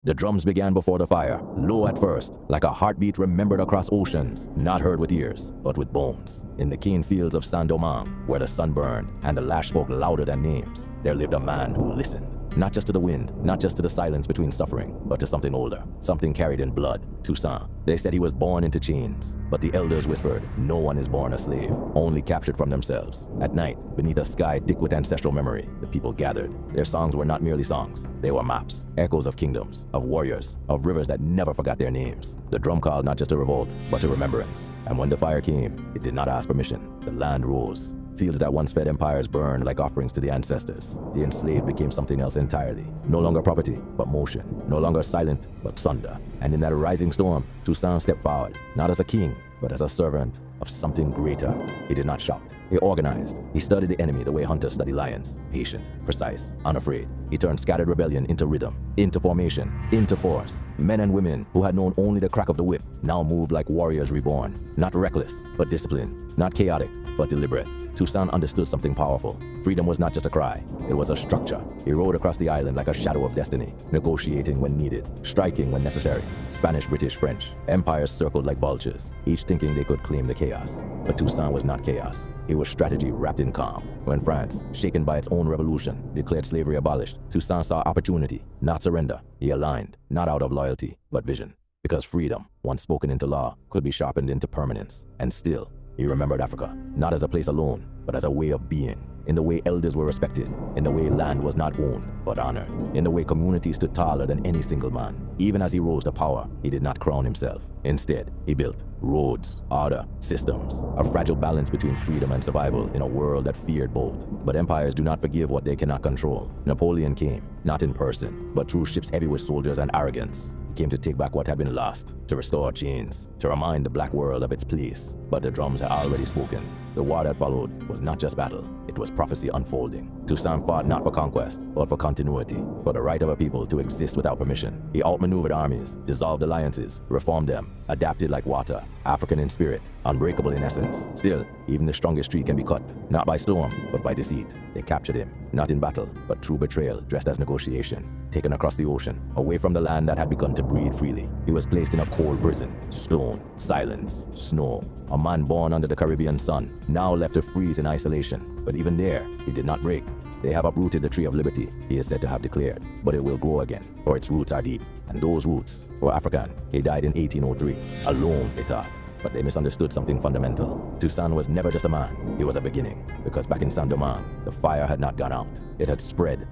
The drums began before the fire, low at first, like a heartbeat remembered across oceans, not heard with ears, but with bones. In the keen fields of Saint-Domingue, where the sun burned and the lash spoke louder than names, there lived a man who listened. Not just to the wind, not just to the silence between suffering, but to something older, something carried in blood, Toussaint. They said he was born into chains, but the elders whispered, no one is born a slave, only captured from themselves. At night, beneath a sky thick with ancestral memory, the people gathered. Their songs were not merely songs, they were maps, echoes of kingdoms, of warriors, of rivers that never forgot their names. The drum called not just a revolt, but a remembrance. And when the fire came, it did not ask permission. The land rose. Fields that once fed empires burned like offerings to the ancestors. The enslaved became something else entirely. No longer property, but motion. No longer silent, but thunder. And in that rising storm, Toussaint stepped forward, not as a king, but as a servant of something greater. He did not shout. He organized. He studied the enemy the way hunters study lions. Patient, precise, unafraid. He turned scattered rebellion into rhythm, into formation, into force. Men and women who had known only the crack of the whip now moved like warriors reborn. Not reckless, but disciplined. Not chaotic, but deliberate. Toussaint understood something powerful. Freedom was not just a cry, it was a structure. He rode across the island like a shadow of destiny, negotiating when needed, striking when necessary. Spanish, British, French. Empires circled like vultures, each thinking they could claim the chaos. But Toussaint was not chaos. It was strategy wrapped in calm. When France, shaken by its own revolution, declared slavery abolished, Toussaint saw opportunity, not surrender. He aligned, not out of loyalty, but vision. Because freedom, once spoken into law, could be sharpened into permanence. And still, he remembered Africa, not as a place alone, but as a way of being, in the way elders were respected, in the way land was not owned, but honored, in the way community stood taller than any single man. Even as he rose to power, he did not crown himself. Instead, he built roads, order, systems, a fragile balance between freedom and survival in a world that feared both. But empires do not forgive what they cannot control. Napoleon came, not in person, but through ships heavy with soldiers and arrogance. He came to take back what had been lost, to restore chains, to remind the black world of its place. But the drums had already spoken. The war that followed was not just battle, it was prophecy unfolding. Toussaint fought not for conquest, but for continuity, for the right of a people to exist without permission. He outmaneuvered armies, dissolved alliances, reformed them, adapted like water, African in spirit, unbreakable in essence. Still, even the strongest tree can be cut, not by storm, but by deceit. They captured him, not in battle, but through betrayal, dressed as negotiation. Taken across the ocean, away from the land that had begun to breathe freely, he was placed in a cold prison. Stone, silence, snow. A man born under the Caribbean sun, now left to freeze in isolation. But even there, he did not break. They have uprooted the tree of liberty, he is said to have declared, but it will grow again, for its roots are deep. And those roots were African. He died in 1803, alone, they thought. But they misunderstood something fundamental. Toussaint was never just a man, he was a beginning. Because back in Saint-Domingue, the fire had not gone out, it had spread.